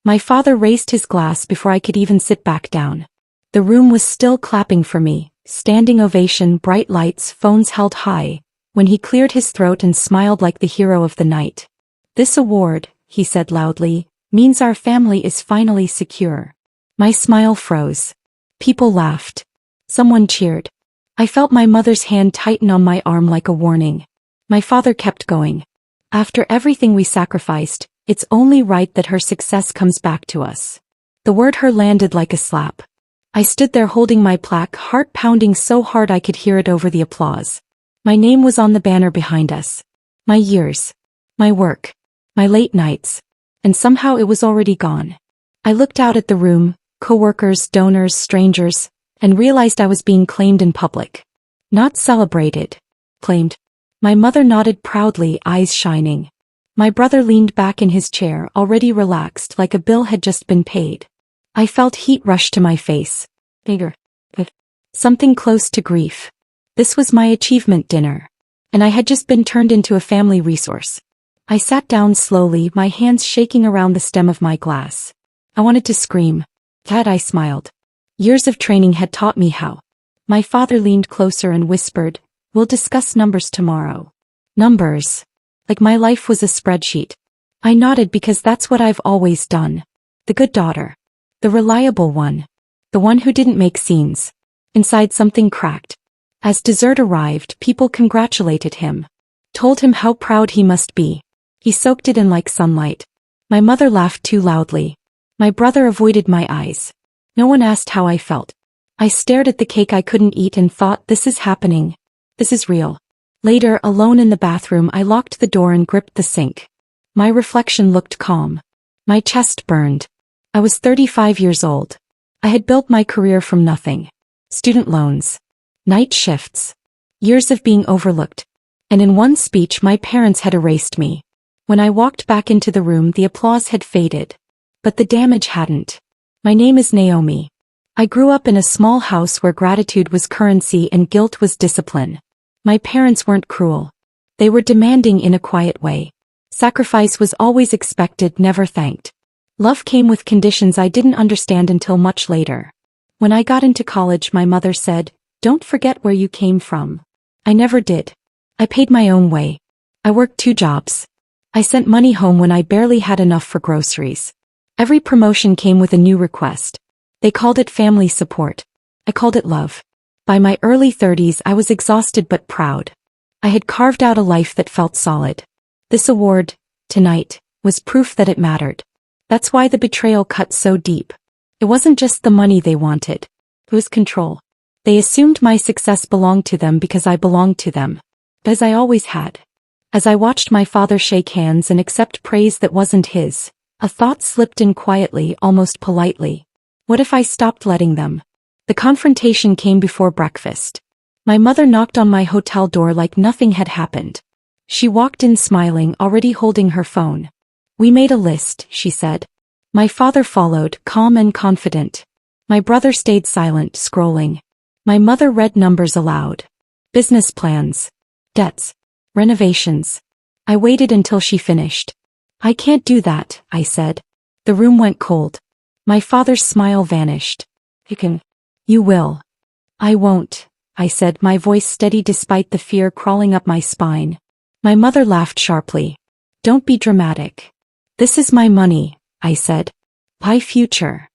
My father raised his glass before I could even sit back down. The room was still clapping for me, standing ovation, bright lights, phones held high, when he cleared his throat and smiled like the hero of the night. "This award," he said loudly, "means our family is finally secure." My smile froze. People laughed. Someone cheered. I felt my mother's hand tighten on my arm like a warning. My father kept going. "After everything we sacrificed, it's only right that her success comes back to us." The word "her" landed like a slap. I stood there holding my plaque, heart pounding so hard I could hear it over the applause. My name was on the banner behind us. My years. My work. My late nights. And somehow it was already gone. I looked out at the room, coworkers, donors, strangers, and realized I was being claimed in public. Not celebrated. Claimed. My mother nodded proudly, eyes shining. My brother leaned back in his chair, already relaxed like a bill had just been paid. I felt heat rush to my face. Bigger. Something close to grief. This was my achievement dinner. And I had just been turned into a family resource. I sat down slowly, my hands shaking around the stem of my glass. I wanted to scream. Dad, I smiled. Years of training had taught me how. My father leaned closer and whispered, "We'll discuss numbers tomorrow." Numbers. Like my life was a spreadsheet. I nodded because that's what I've always done. The good daughter. The reliable one. The one who didn't make scenes. Inside something cracked. As dessert arrived, people congratulated him. Told him how proud he must be. He soaked it in like sunlight. My mother laughed too loudly. My brother avoided my eyes. No one asked how I felt. I stared at the cake I couldn't eat and thought, this is happening. This is real. Later, alone in the bathroom, I locked the door and gripped the sink. My reflection looked calm. My chest burned. I was 35 years old. I had built my career from nothing. Student loans. Night shifts. Years of being overlooked. And in one speech my parents had erased me. When I walked back into the room, the applause had faded. But the damage hadn't. My name is Naomi. I grew up in a small house where gratitude was currency and guilt was discipline. My parents weren't cruel. They were demanding in a quiet way. Sacrifice was always expected, never thanked. Love came with conditions I didn't understand until much later. When I got into college, my mother said, "Don't forget where you came from." I never did. I paid my own way. I worked 2 jobs. I sent money home when I barely had enough for groceries. Every promotion came with a new request. They called it family support. I called it love. By my early 30s, I was exhausted but proud. I had carved out a life that felt solid. This award, tonight, was proof that it mattered. That's why the betrayal cut so deep. It wasn't just the money they wanted. It was control. They assumed my success belonged to them because I belonged to them. As I always had. As I watched my father shake hands and accept praise that wasn't his, a thought slipped in quietly, almost politely. What if I stopped letting them? The confrontation came before breakfast. My mother knocked on my hotel door like nothing had happened. She walked in smiling, already holding her phone. "We made a list," she said. My father followed, calm and confident. My brother stayed silent, scrolling. My mother read numbers aloud. Business plans. Debts. Renovations. I waited until she finished. "I can't do that," I said. The room went cold. My father's smile vanished. "You can." "You will." "I won't," I said, my voice steady despite the fear crawling up my spine. My mother laughed sharply. "Don't be dramatic." "This is my money," I said. "My future."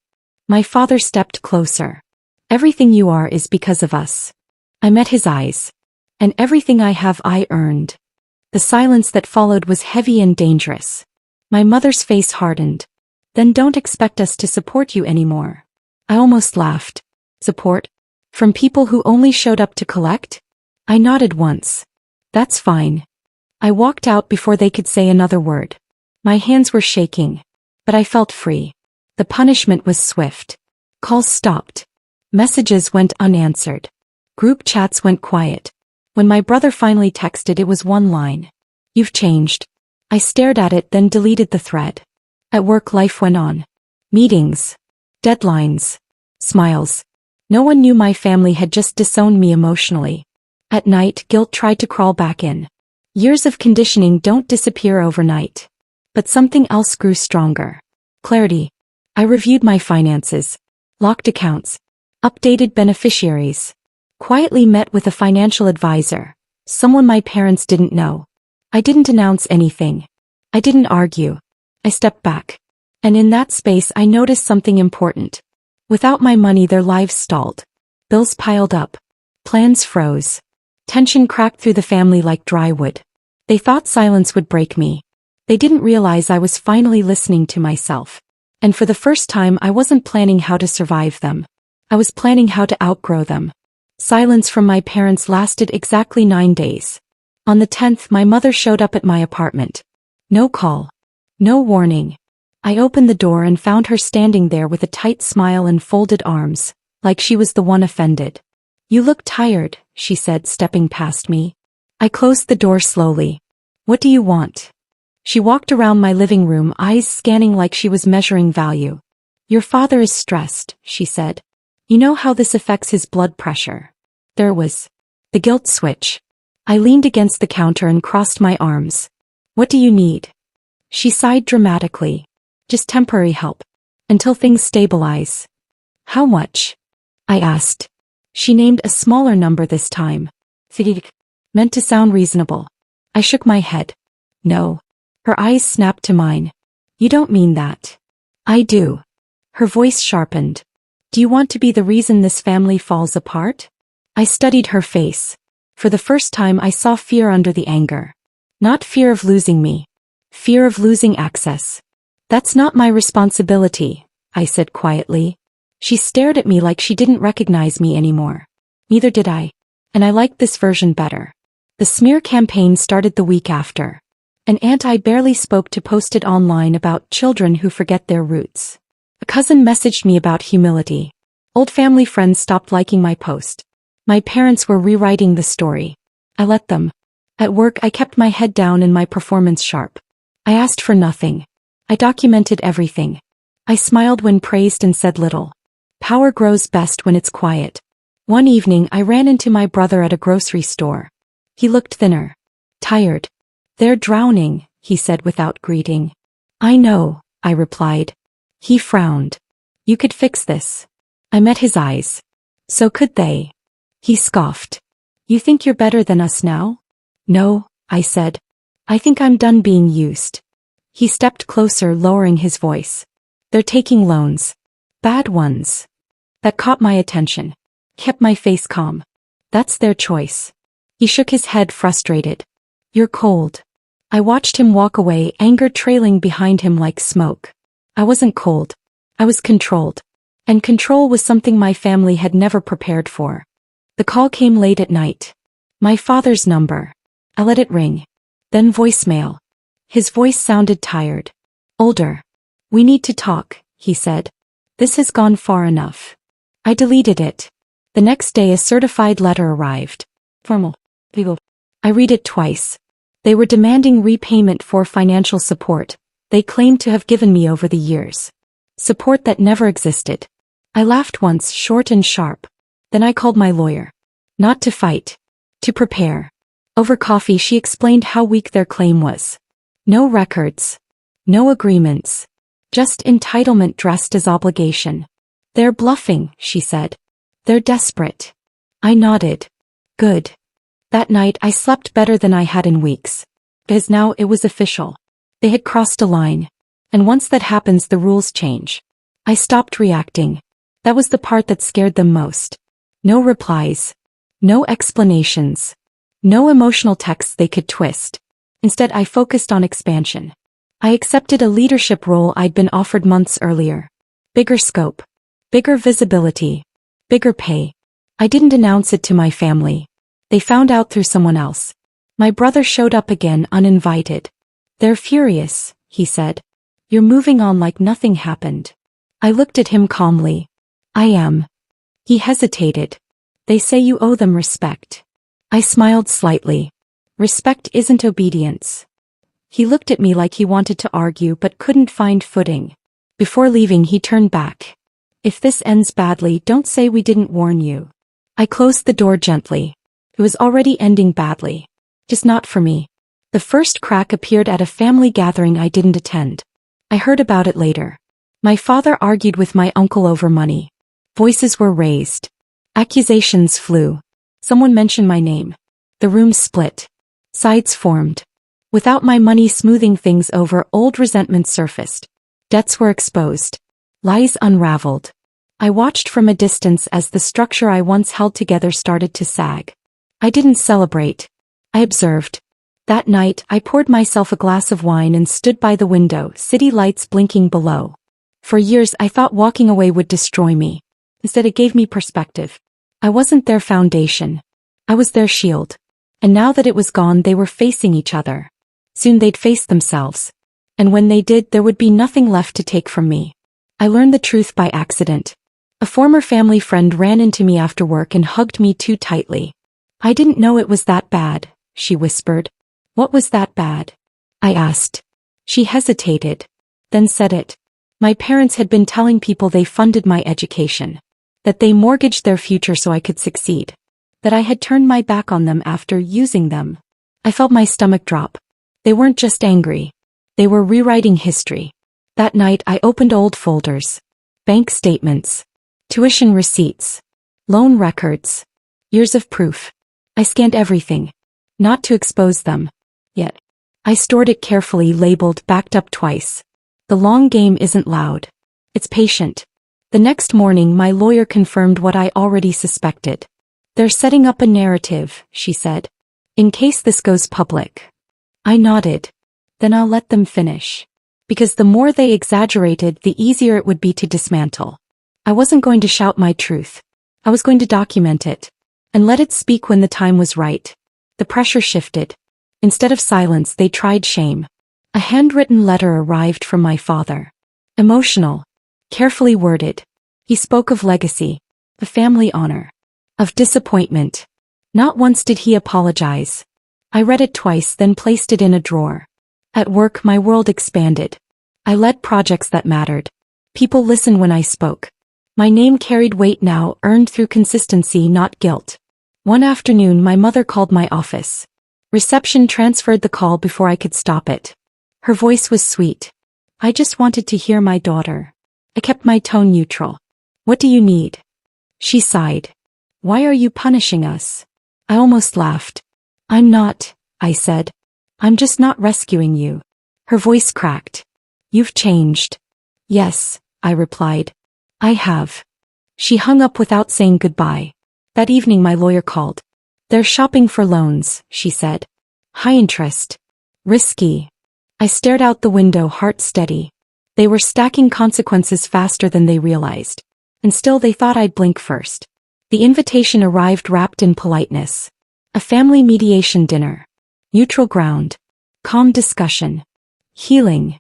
My father stepped closer. "Everything you are is because of us." I met his eyes. "And everything I have I earned." The silence that followed was heavy and dangerous. My mother's face hardened. "Then don't expect us to support you anymore." I almost laughed. Support? From people who only showed up to collect? I nodded once. "That's fine." I walked out before they could say another word. My hands were shaking. But I felt free. The punishment was swift. Calls stopped. Messages went unanswered. Group chats went quiet. When my brother finally texted, it was one line. "You've changed." I stared at it, then deleted the thread. At work, life went on. Meetings. Deadlines. Smiles. No one knew my family had just disowned me emotionally. At night, guilt tried to crawl back in. Years of conditioning don't disappear overnight. But something else grew stronger. Clarity. I reviewed my finances, locked accounts, updated beneficiaries, quietly met with a financial advisor, someone my parents didn't know. I didn't announce anything. I didn't argue. I stepped back. And in that space I noticed something important. Without my money their lives stalled. Bills piled up. Plans froze. Tension cracked through the family like dry wood. They thought silence would break me. They didn't realize I was finally listening to myself. And for the first time I wasn't planning how to survive them. I was planning how to outgrow them. Silence from my parents lasted exactly 9 days. On the 10th my mother showed up at my apartment. No call. No warning. I opened the door and found her standing there with a tight smile and folded arms, like she was the one offended. "You look tired," she said, stepping past me. I closed the door slowly. "What do you want?" She walked around my living room, eyes scanning like she was measuring value. "Your father is stressed," she said. "You know how this affects his blood pressure." There was the guilt switch. I leaned against the counter and crossed my arms. "What do you need?" She sighed dramatically. "Just temporary help. Until things stabilize." "How much?" I asked. She named a smaller number this time. Meant to sound reasonable. I shook my head. "No." Her eyes snapped to mine. "You don't mean that." "I do." Her voice sharpened. "Do you want to be the reason this family falls apart?" I studied her face. For the first time I saw fear under the anger. Not fear of losing me. Fear of losing access. "That's not my responsibility," I said quietly. She stared at me like she didn't recognize me anymore. Neither did I. And I liked this version better. The smear campaign started the week after. An aunt I barely spoke to posted online about children who forget their roots. A cousin messaged me about humility. Old family friends stopped liking my post. My parents were rewriting the story. I let them. At work I kept my head down and my performance sharp. I asked for nothing. I documented everything. I smiled when praised and said little. Power grows best when it's quiet. One evening I ran into my brother at a grocery store. He looked thinner. Tired. "They're drowning," he said without greeting. "I know," I replied. He frowned. "You could fix this." I met his eyes. "So could they." He scoffed. "You think you're better than us now?" "No," I said. "I think I'm done being used." He stepped closer, lowering his voice. "They're taking loans. Bad ones." That caught my attention. Kept my face calm. "That's their choice." He shook his head, frustrated. "You're cold." I watched him walk away, anger trailing behind him like smoke. I wasn't cold. I was controlled. And control was something my family had never prepared for. The call came late at night. My father's number. I let it ring. Then voicemail. His voice sounded tired. "Older. We need to talk," he said. "This has gone far enough." I deleted it. The next day a certified letter arrived. Formal. Legal. I read it twice. They were demanding repayment for financial support they claimed to have given me over the years. Support that never existed. I laughed once, short and sharp. Then I called my lawyer. Not to fight. To prepare. Over coffee she explained how weak their claim was. No records. No agreements. Just entitlement dressed as obligation. "They're bluffing," she said. "They're desperate." I nodded. Good. That night I slept better than I had in weeks. Because now it was official. They had crossed a line. And once that happens the rules change. I stopped reacting. That was the part that scared them most. No replies. No explanations. No emotional texts they could twist. Instead I focused on expansion. I accepted a leadership role I'd been offered months earlier. Bigger scope. Bigger visibility. Bigger pay. I didn't announce it to my family. They found out through someone else. My brother showed up again uninvited. "They're furious," he said. "You're moving on like nothing happened." I looked at him calmly. "I am." He hesitated. "They say you owe them respect." I smiled slightly. "Respect isn't obedience." He looked at me like he wanted to argue but couldn't find footing. Before leaving he turned back. "If this ends badly, don't say we didn't warn you." I closed the door gently. It was already ending badly. Just not for me. The first crack appeared at a family gathering I didn't attend. I heard about it later. My father argued with my uncle over money. Voices were raised. Accusations flew. Someone mentioned my name. The room split. Sides formed. Without my money smoothing things over, old resentments surfaced. Debts were exposed. Lies unraveled. I watched from a distance as the structure I once held together started to sag. I didn't celebrate. I observed. That night, I poured myself a glass of wine and stood by the window, city lights blinking below. For years I thought walking away would destroy me. Instead it gave me perspective. I wasn't their foundation. I was their shield. And now that it was gone, they were facing each other. Soon they'd face themselves. And when they did, there would be nothing left to take from me. I learned the truth by accident. A former family friend ran into me after work and hugged me too tightly. I didn't know it was that bad, she whispered. What was that bad? I asked. She hesitated. Then said it. My parents had been telling people they funded my education. That they mortgaged their future so I could succeed. That I had turned my back on them after using them. I felt my stomach drop. They weren't just angry. They were rewriting history. That night I opened old folders. Bank statements. Tuition receipts. Loan records. Years of proof. I scanned everything. Not to expose them. Yet. I stored it carefully, labeled, backed up twice. The long game isn't loud. It's patient. The next morning my lawyer confirmed what I already suspected. They're setting up a narrative, she said. In case this goes public. I nodded. Then I'll let them finish. Because the more they exaggerated, the easier it would be to dismantle. I wasn't going to shout my truth. I was going to document it. And let it speak when the time was right. The pressure shifted. Instead of silence, they tried shame. A handwritten letter arrived from my father. Emotional. Carefully worded. He spoke of legacy. Of family honor. Of disappointment. Not once did he apologize. I read it twice, then placed it in a drawer. At work, my world expanded. I led projects that mattered. People listened when I spoke. My name carried weight now, earned through consistency, not guilt. One afternoon, my mother called my office. Reception transferred the call before I could stop it. Her voice was sweet. I just wanted to hear my daughter. I kept my tone neutral. What do you need? She sighed. Why are you punishing us? I almost laughed. I'm not, I said. I'm just not rescuing you. Her voice cracked. You've changed. Yes, I replied. I have. She hung up without saying goodbye. That evening my lawyer called. They're shopping for loans, she said. High interest. Risky. I stared out the window, heart steady. They were stacking consequences faster than they realized. And still they thought I'd blink first. The invitation arrived wrapped in politeness. A family mediation dinner. Neutral ground. Calm discussion. Healing.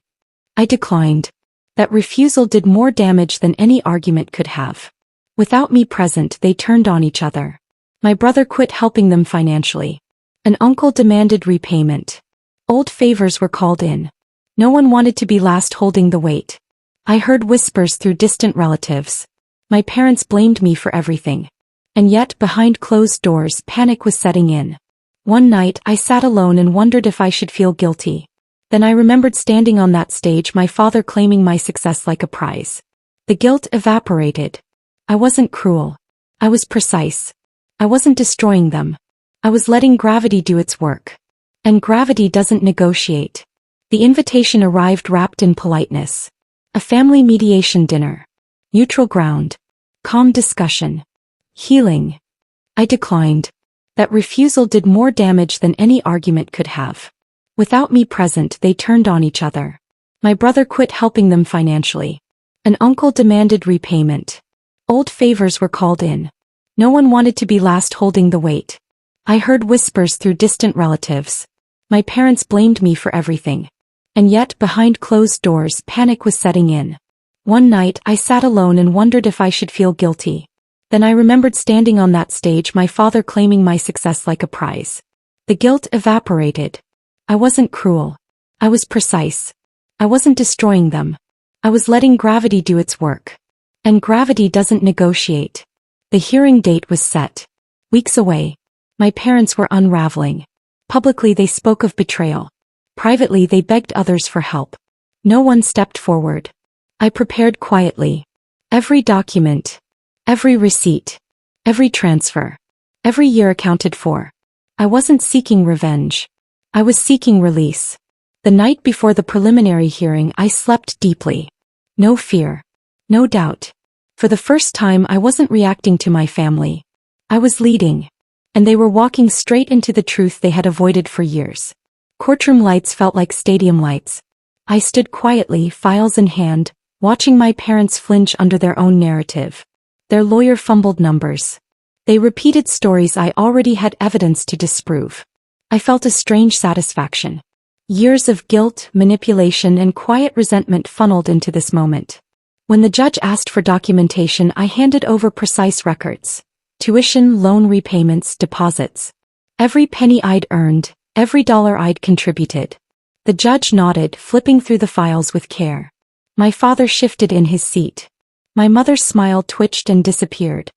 I declined. That refusal did more damage than any argument could have. Without me present, they turned on each other. My brother quit helping them financially. An uncle demanded repayment. Old favors were called in. No one wanted to be last holding the weight. I heard whispers through distant relatives. My parents blamed me for everything. And yet, behind closed doors, panic was setting in. One night, I sat alone and wondered if I should feel guilty. Then I remembered standing on that stage, my father claiming my success like a prize. The guilt evaporated. I wasn't cruel. I was precise. I wasn't destroying them. I was letting gravity do its work. And gravity doesn't negotiate. The invitation arrived wrapped in politeness. A family mediation dinner. Neutral ground. Calm discussion. Healing. I declined. That refusal did more damage than any argument could have. Without me present, they turned on each other. My brother quit helping them financially. An uncle demanded repayment. Old favors were called in. No one wanted to be last holding the weight. I heard whispers through distant relatives. My parents blamed me for everything. And yet, behind closed doors, panic was setting in. One night, I sat alone and wondered if I should feel guilty. Then I remembered standing on that stage, my father claiming my success like a prize. The guilt evaporated. I wasn't cruel. I was precise. I wasn't destroying them. I was letting gravity do its work. And gravity doesn't negotiate. The hearing date was set. Weeks away. My parents were unraveling. Publicly they spoke of betrayal. Privately they begged others for help. No one stepped forward. I prepared quietly. Every document, every receipt, every transfer, every year accounted for. I wasn't seeking revenge. I was seeking release. The night before the preliminary hearing, I slept deeply. No fear. No doubt. For the first time, I wasn't reacting to my family. I was leading. And they were walking straight into the truth they had avoided for years. Courtroom lights felt like stadium lights. I stood quietly, files in hand, watching my parents flinch under their own narrative. Their lawyer fumbled numbers. They repeated stories I already had evidence to disprove. I felt a strange satisfaction. Years of guilt, manipulation, and quiet resentment funneled into this moment. When the judge asked for documentation, I handed over precise records. Tuition, loan repayments, deposits. Every penny I'd earned, every dollar I'd contributed. The judge nodded, flipping through the files with care. My father shifted in his seat. My mother's smile twitched and disappeared.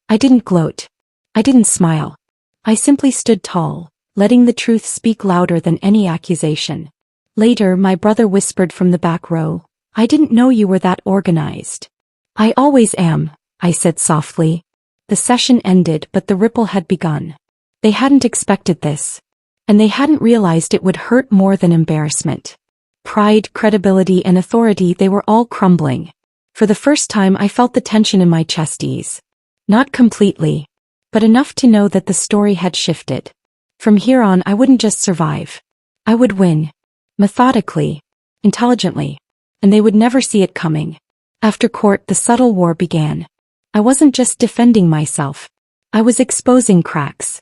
I didn't gloat. I didn't smile. I simply stood tall, letting the truth speak louder than any accusation. Later, my brother whispered from the back row, "I didn't know you were that organized." "I always am," I said softly. The session ended, but the ripple had begun. They hadn't expected this. And they hadn't realized it would hurt more than embarrassment. Pride, credibility, and authority, they were all crumbling. For the first time, I felt the tension in my chest ease. Not completely, but enough to know that the story had shifted. From here on, I wouldn't just survive. I would win. Methodically. Intelligently. And they would never see it coming. After court, the subtle war began. I wasn't just defending myself. I was exposing cracks.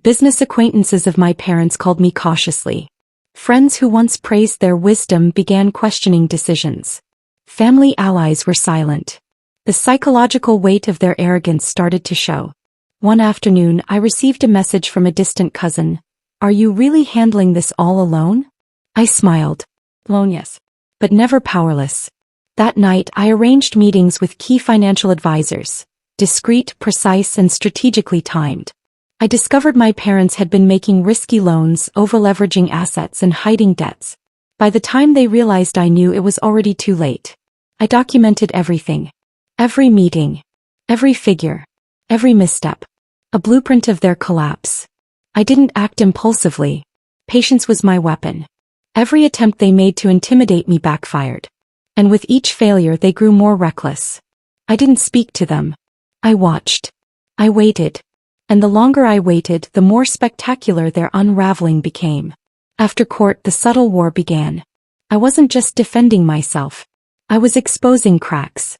Business acquaintances of my parents called me cautiously. Friends who once praised their wisdom began questioning decisions. Family allies were silent. The psychological weight of their arrogance started to show. One afternoon, I received a message from a distant cousin. "Are you really handling this all alone?" I smiled. "Alone, yes. But never powerless." That night, I arranged meetings with key financial advisors. Discreet, precise, and strategically timed. I discovered my parents had been making risky loans, over-leveraging assets, and hiding debts. By the time they realized I knew, it was already too late. I documented everything. Every meeting. Every figure. Every misstep. A blueprint of their collapse. I didn't act impulsively. Patience was my weapon. Every attempt they made to intimidate me backfired. And with each failure, they grew more reckless. I didn't speak to them. I watched. I waited. And the longer I waited, the more spectacular their unraveling became. After court, the subtle war began. I wasn't just defending myself. I was exposing cracks.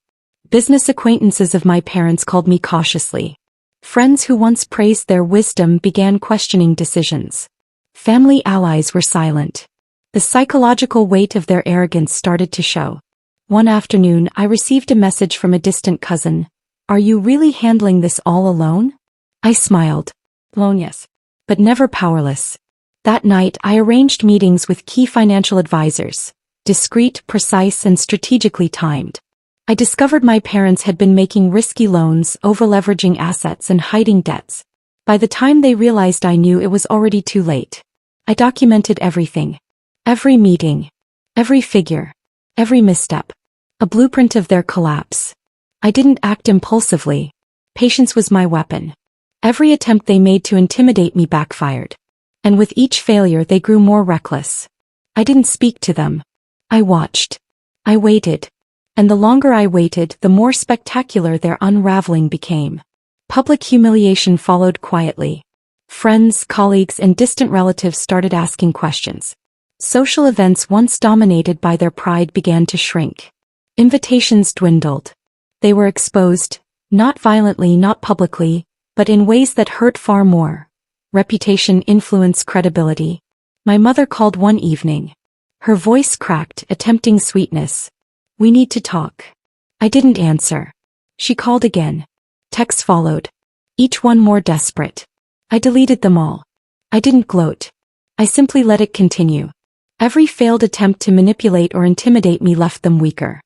Business acquaintances of my parents called me cautiously. Friends who once praised their wisdom began questioning decisions. Family allies were silent. The psychological weight of their arrogance started to show. One afternoon, I received a message from a distant cousin. "Are you really handling this all alone?" I smiled. "Alone, yes. But never powerless." That night, I arranged meetings with key financial advisors. Discreet, precise, and strategically timed. I discovered my parents had been making risky loans, over-leveraging assets, and hiding debts. By the time they realized I knew, it was already too late. I documented everything. Every meeting. Every figure. Every misstep. A blueprint of their collapse. I didn't act impulsively. Patience was my weapon. Every attempt they made to intimidate me backfired. And with each failure, they grew more reckless. I didn't speak to them. I watched. I waited. And the longer I waited, the more spectacular their unraveling became. Public humiliation followed quietly. Friends, colleagues, and distant relatives started asking questions. Social events once dominated by their pride began to shrink. Invitations dwindled. They were exposed, not violently, not publicly, but in ways that hurt far more. Reputation, influence, credibility. My mother called one evening. Her voice cracked, attempting sweetness. "We need to talk." I didn't answer. She called again. Texts followed. Each one more desperate. I deleted them all. I didn't gloat. I simply let it continue. Every failed attempt to manipulate or intimidate me left them weaker.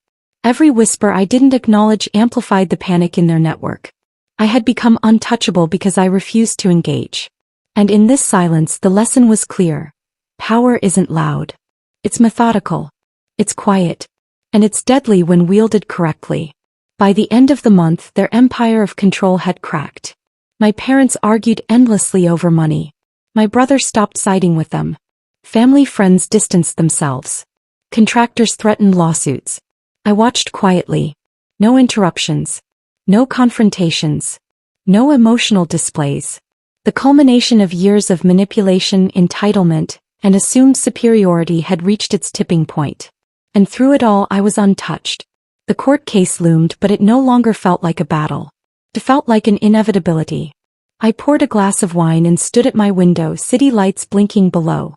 Every whisper I didn't acknowledge amplified the panic in their network. I had become untouchable because I refused to engage. And in this silence, the lesson was clear. Power isn't loud. It's methodical. It's quiet. And it's deadly when wielded correctly. By the end of the month, their empire of control had cracked. My parents argued endlessly over money. My brother stopped siding with them. Family friends distanced themselves. Contractors threatened lawsuits. I watched quietly. No interruptions. No confrontations. No emotional displays. The culmination of years of manipulation, entitlement, and assumed superiority had reached its tipping point. And through it all I was untouched. The court case loomed, but it no longer felt like a battle. It felt like an inevitability. I poured a glass of wine and stood at my window, city lights blinking below.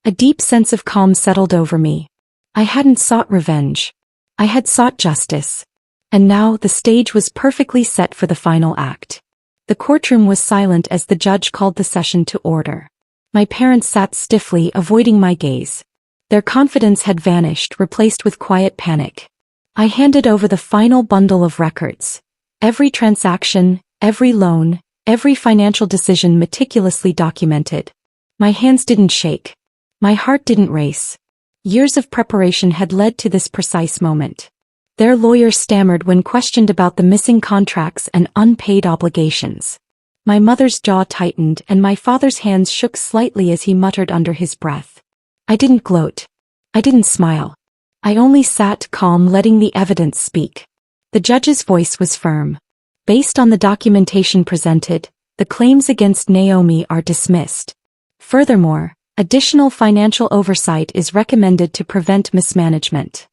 A deep sense of calm settled over me. I hadn't sought revenge. I had sought justice. And now the stage was perfectly set for the final act. The courtroom was silent as the judge called the session to order. My parents sat stiffly, avoiding my gaze. Their confidence had vanished, replaced with quiet panic. I handed over the final bundle of records. Every transaction, every loan, every financial decision meticulously documented. My hands didn't shake. My heart didn't race. Years of preparation had led to this precise moment. Their lawyer stammered when questioned about the missing contracts and unpaid obligations. My mother's jaw tightened and my father's hands shook slightly as he muttered under his breath. I didn't gloat. I didn't smile. I only sat calm, letting the evidence speak. The judge's voice was firm. Based on the documentation presented, the claims against Naomi are dismissed. Furthermore, additional financial oversight is recommended to prevent mismanagement.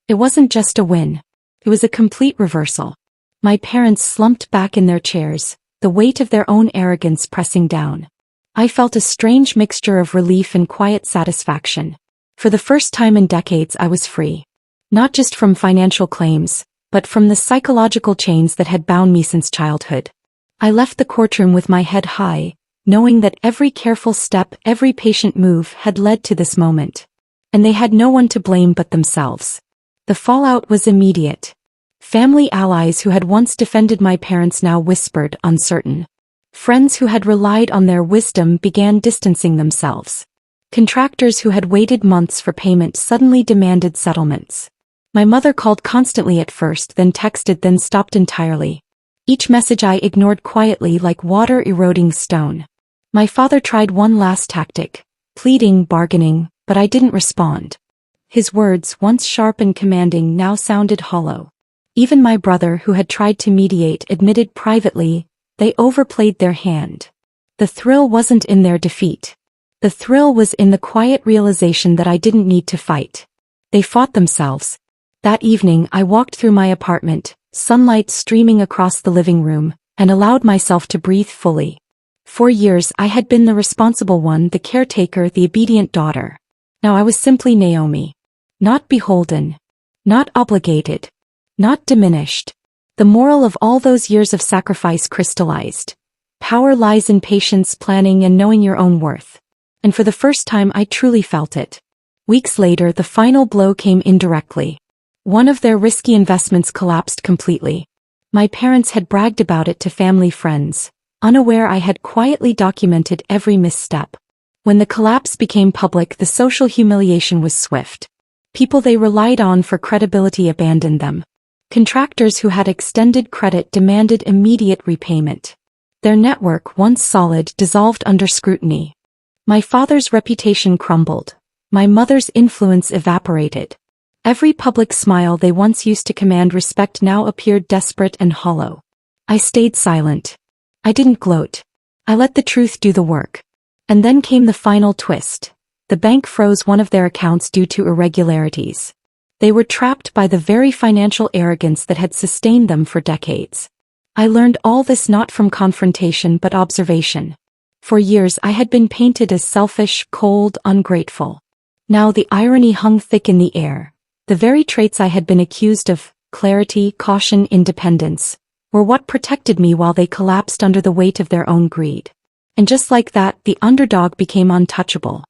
It wasn't just a win. It was a complete reversal. My parents slumped back in their chairs, the weight of their own arrogance pressing down. I felt a strange mixture of relief and quiet satisfaction. For the first time in decades I was free. Not just from financial claims, but from the psychological chains that had bound me since childhood. I left the courtroom with my head high, knowing that every careful step, every patient move had led to this moment. And they had no one to blame but themselves. The fallout was immediate. Family allies who had once defended my parents now whispered, uncertain. Friends who had relied on their wisdom began distancing themselves. Contractors who had waited months for payment suddenly demanded settlements. My mother called constantly at first, then texted, then stopped entirely. Each message I ignored quietly, like water eroding stone. My father tried one last tactic, pleading, bargaining, but I didn't respond. His words, once sharp and commanding, now sounded hollow. Even my brother, who had tried to mediate, admitted privately, they overplayed their hand. The thrill wasn't in their defeat. The thrill was in the quiet realization that I didn't need to fight. They fought themselves. That evening I walked through my apartment, sunlight streaming across the living room, and allowed myself to breathe fully. For years I had been the responsible one, the caretaker, the obedient daughter. Now I was simply Naomi. Not beholden. Not obligated. Not diminished. The moral of all those years of sacrifice crystallized. Power lies in patience, planning, and knowing your own worth. And for the first time I truly felt it. Weeks later the final blow came indirectly. One of their risky investments collapsed completely. My parents had bragged about it to family friends, unaware I had quietly documented every misstep. When the collapse became public, the social humiliation was swift. People they relied on for credibility abandoned them. Contractors who had extended credit demanded immediate repayment. Their network, once solid, dissolved under scrutiny. My father's reputation crumbled. My mother's influence evaporated. Every public smile they once used to command respect now appeared desperate and hollow. I stayed silent. I didn't gloat. I let the truth do the work. And then came the final twist. The bank froze one of their accounts due to irregularities. They were trapped by the very financial arrogance that had sustained them for decades. I learned all this not from confrontation but observation. For years I had been painted as selfish, cold, ungrateful. Now the irony hung thick in the air. The very traits I had been accused of, clarity, caution, independence, were what protected me while they collapsed under the weight of their own greed. And just like that, the underdog became untouchable.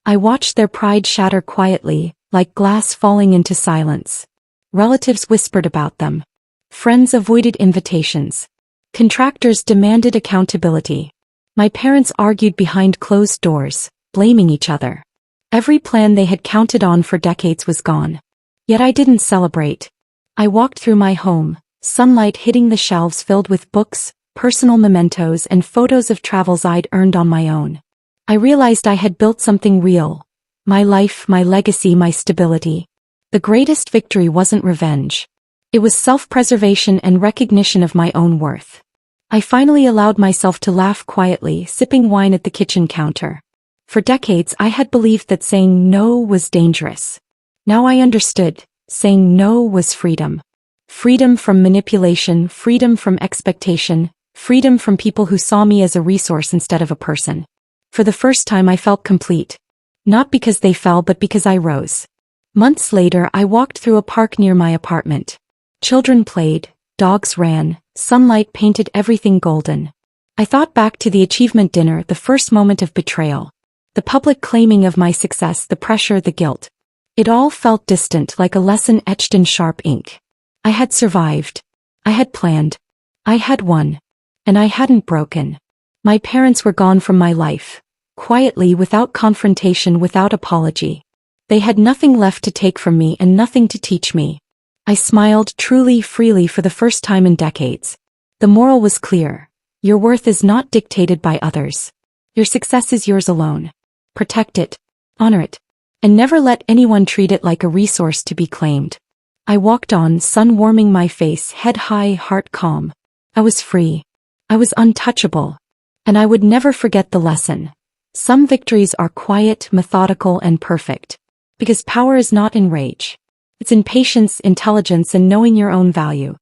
I watched their pride shatter quietly, like glass falling into silence. Relatives whispered about them. Friends avoided invitations. Contractors demanded accountability. My parents argued behind closed doors, blaming each other. Every plan they had counted on for decades was gone. Yet I didn't celebrate. I walked through my home, sunlight hitting the shelves filled with books, personal mementos and photos of travels I'd earned on my own. I realized I had built something real. My life, my legacy, my stability. The greatest victory wasn't revenge. It was self-preservation and recognition of my own worth. I finally allowed myself to laugh quietly, sipping wine at the kitchen counter. For decades I had believed that saying no was dangerous. Now I understood, saying no was freedom. Freedom from manipulation, freedom from expectation, freedom from people who saw me as a resource instead of a person. For the first time I felt complete. Not because they fell but because I rose. Months later I walked through a park near my apartment. Children played, dogs ran, sunlight painted everything golden. I thought back to the achievement dinner, the first moment of betrayal. The public claiming of my success, the pressure, the guilt. It all felt distant, like a lesson etched in sharp ink. I had survived. I had planned. I had won. And I hadn't broken. My parents were gone from my life. Quietly, without confrontation, without apology. They had nothing left to take from me and nothing to teach me. I smiled truly, freely for the first time in decades. The moral was clear. Your worth is not dictated by others. Your success is yours alone. Protect it. Honor it. And never let anyone treat it like a resource to be claimed. I walked on, sun warming my face, head high, heart calm. I was free. I was untouchable. And I would never forget the lesson. Some victories are quiet, methodical, and perfect. Because power is not in rage. It's in patience, intelligence, and knowing your own value.